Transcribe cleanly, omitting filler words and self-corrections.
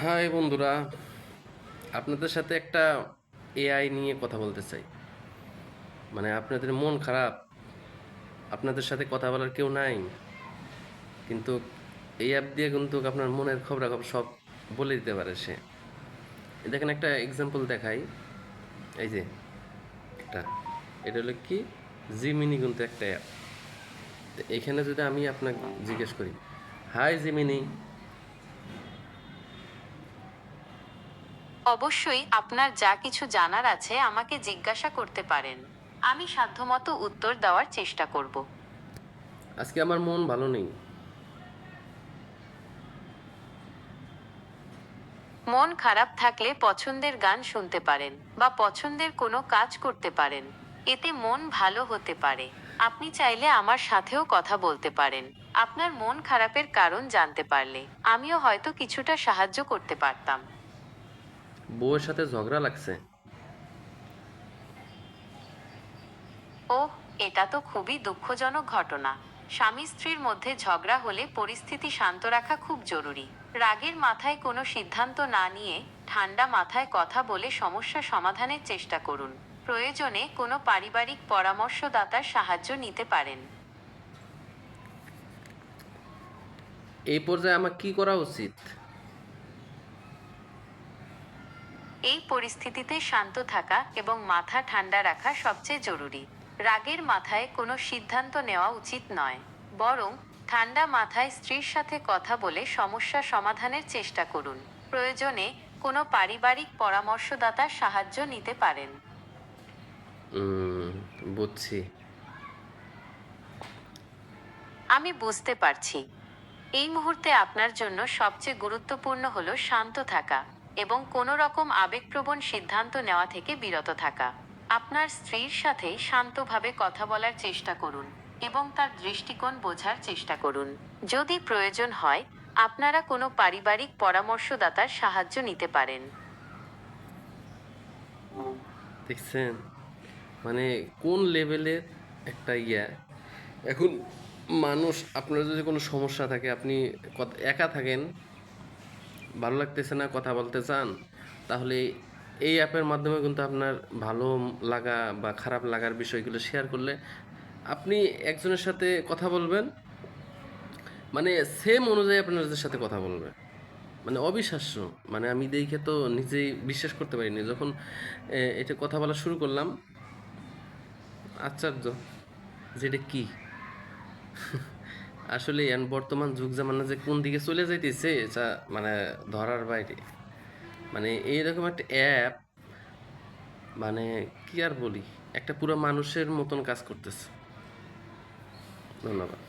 High বন্ধুরা, আপনাদের সাথে একটা এআই নিয়ে কথা বলতে চাই। মানে আপনাদের মন খারাপ, আপনাদের সাথে কথা বলার কেউ নাই, কিন্তু এই অ্যাপ দিয়ে কিন্তু আপনার মনের খবরাখবর সব বলে দিতে পারে সে। দেখেন একটা এক্সাম্পল দেখাই। এই যে এটা এটা হলো কি, জিমিনি কিন্তু একটা অ্যাপ। এখানে যদি আমি আপনাকে জিজ্ঞেস করি, হাই জিমিনি, অবশ্যই আপনার যা কিছু জানার আছে আমাকে জিজ্ঞাসা করতে পারেন। আমি সাধ্যমতো উত্তর দেওয়ার চেষ্টা করব। আজকে আমার মন ভালো নেই। মন খারাপ থাকলে পছন্দের গান শুনতে পারেন বা পছন্দের কোনো কাজ করতে পারেন। এতে মন ভালো হতে পারে। আপনি চাইলে আমার সাথেও কথা বলতে পারেন। আপনার মন খারাপের কারণ জানতে পারলে আমিও হয়তো কিছুটা সাহায্য করতে পারতাম। বউয়ের সাথে ঝগড়া লাগছে। ওহ, এটা তো খুবই দুঃখজনক ঘটনা। স্বামী স্ত্রীর মধ্যে ঝগড়া হলে পরিস্থিতি শান্ত রাখা খুব জরুরি। রাগের মাথায় কোনো সিদ্ধান্ত না নিয়ে ঠান্ডা মাথায় কথা বলে সমস্যা সমাধানের চেষ্টা করুন। প্রয়োজনে কোনো পারিবারিক পরামর্শদাতার সাহায্য নিতে পারেন। এই পর্যায়ে আমার কি করা উচিত? এই পরিস্থিতিতে শান্ত থাকা এবং মাথা ঠান্ডা রাখা সবচেয়ে জরুরি। রাগের মাথায় কোনো সিদ্ধান্ত নেওয়া উচিত নয়। বরং ঠান্ডা মাথায় স্ত্রীর সাথে কথা বলে সমস্যা সমাধানের চেষ্টা করুন। প্রয়োজনে কোনো পারিবারিক পরামর্শদাতার সাহায্য নিতে পারেন। হুম, বুঝছি। আমি বুঝতে পারছি। এই মুহূর্তে আপনার জন্য সবচেয়ে গুরুত্বপূর্ণ হলো শান্ত থাকা এবং কোনো রকম আবেগপ্রবণ সিদ্ধান্ত নেওয়া থেকে বিরত থাকা। আপনার স্ত্রীর সাথে শান্তভাবে কথা বলার চেষ্টা করুন এবং তার দৃষ্টিকোণ বোঝার চেষ্টা করুন। যদি প্রয়োজন হয়, আপনারা কোনো পারিবারিক পরামর্শদাতার সাহায্য নিতে পারেন। দেখছেন, মানে কোন লেভেলের একটা ইয়া। এখন মানুষ, আপনার যদি কোনো সমস্যা থাকে, আপনি একা থাকেন, ভালো লাগতেছে না, কথা বলতে চান, তাহলে এই অ্যাপের মাধ্যমে কিন্তু আপনার ভালো লাগা বা খারাপ লাগার বিষয়গুলো শেয়ার করলে আপনি একজনের সাথে কথা বলবেন, মানে সেম অনুযায়ী আপনাদের সাথে কথা বলবে। মানে অবিশ্বাস্য। মানে আমি দেখে তো নিজেই বিশ্বাস করতে পারিনি যখন এটা কথা বলা শুরু করলাম। আশ্চর্য যেটা কি, আসলে বর্তমান যুগ জামানা যে কোন দিকে চলে যাইতেছে যা মানে ধরার বাইরে। মানে এইরকম একটা অ্যাপ, মানে কি আর বলি, একটা পুরো মানুষের মতন কাজ করতেছে। ধন্যবাদ।